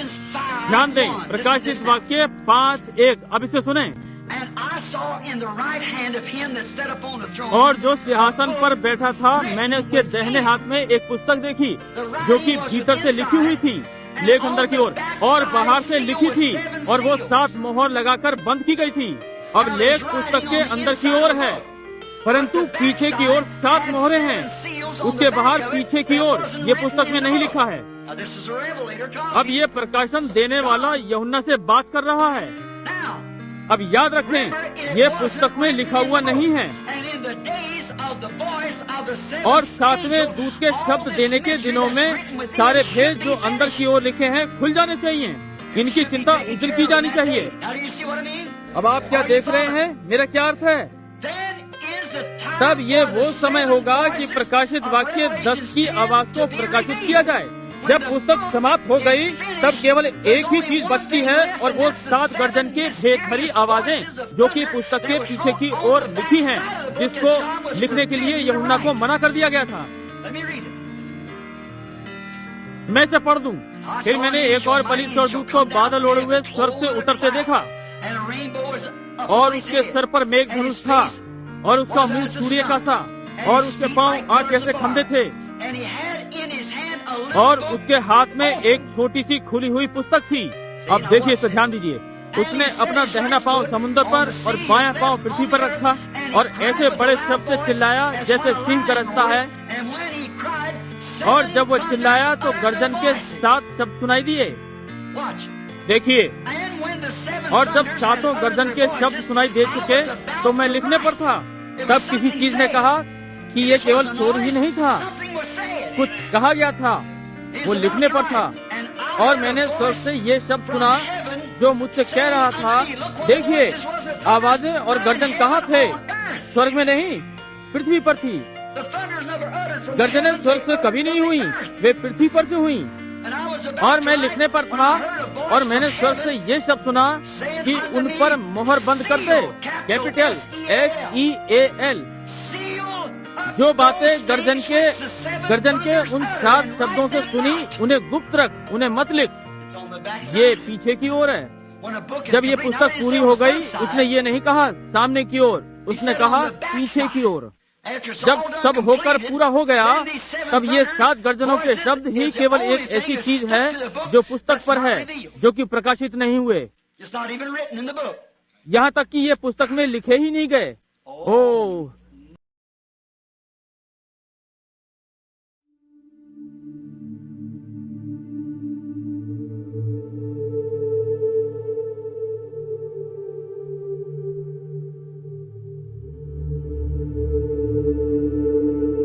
ध्यान दें, प्रकाशित वाक्य 5:1। अब इसे सुने। और जो सिंहासन पर बैठा था, मैंने उसके दाहिने हाथ में एक पुस्तक देखी, जो कि भीतर से लिखी हुई थी, लेख अंदर की ओर और बाहर से लिखी थी, और वो 7 मोहर लगाकर बंद की गई थी। अब लेख पुस्तक के अंदर की ओर है, परंतु पीछे की ओर 7 मोहरें हैं। उसके बाहर पीछे की ओर ये पुस्तक में नहीं लिखा है। अब ये प्रकाशन देने वाला यूहन्ना से बात कर रहा है। अब याद रखें, ये पुस्तक में लिखा हुआ नहीं है। और 7वें दूत के शब्द देने के दिनों में सारे भेद जो अंदर की ओर लिखे हैं खुल जाने चाहिए। इनकी चिंता उधर की जानी चाहिए। अब आप क्या देख रहे हैं? मेरा क्या अर्थ है? तब ये वो समय होगा कि प्रकाशित वाक्य 10 की आवाज को प्रकाशित किया जाए। जब पुस्तक समाप्त हो गई, तब केवल एक ही चीज बचती है, और वो 7 गर्जन के भेद भरी आवाजें जो कि पुस्तक के पीछे की ओर लिखी हैं, जिसको लिखने के लिए यूहन्ना को मना कर दिया गया था। मैं इसे पढ़ दूं। फिर मैंने एक और बड़ी स्वर्गदूत को बादल ओढ़े हुए स्वर्ग से उतरते देखा, और उसके सर पर मेघ धनुष था, और उसका मुंह सूर्य का सा, और उसके पांव आग जैसे खंभे थे, और उसके हाथ में एक छोटी सी खुली हुई पुस्तक थी। अब देखिए, इसे ध्यान दीजिए। उसने अपना दाहिना पांव समुद्र पर और बायां पांव पृथ्वी पर रखा, और ऐसे बड़े शब्द से चिल्लाया जैसे सिंह गरजता है। और जब वो चिल्लाया तो गर्जन के 7 शब्द सुनाई दिए। देखिए, और जब 7 गर्जन के शब्द सुनाई दे चुके, तो मैं लिखने पर था। तब किसी चीज ने कहा कि ये केवल शोर ही नहीं था, कुछ कहा गया था, वो लिखने पर था। और मैंने स्वर्ग से ये शब्द सुना जो मुझसे कह रहा था, देखिए, आवाजें और गर्जन कहाँ थे? स्वर्ग में नहीं, पृथ्वी पर थी। गर्जनें स्वर्ग से कभी नहीं हुई, वे पृथ्वी पर से हुई। और मैं लिखने पर था, और मैंने स्वर्ग से ये शब्द सुना कि उन पर मोहर बंद कर दे, कैपिटल SEAL। जो बातें गर्जन के उन 7 शब्दों से सुनी, उन्हें गुप्त रख, उन्हें मत लिख। ये पीछे की ओर है। जब ये पुस्तक पूरी हो गई, उसने ये नहीं कहा सामने की ओर, उसने कहा पीछे की ओर। जब सब होकर पूरा हो गया, तब ये 7 गर्जनों के शब्द ही केवल एक ऐसी चीज है जो पुस्तक पर है, जो कि प्रकाशित नहीं हुए। यहाँ तक कि ये पुस्तक में लिखे ही नहीं गए। ओह,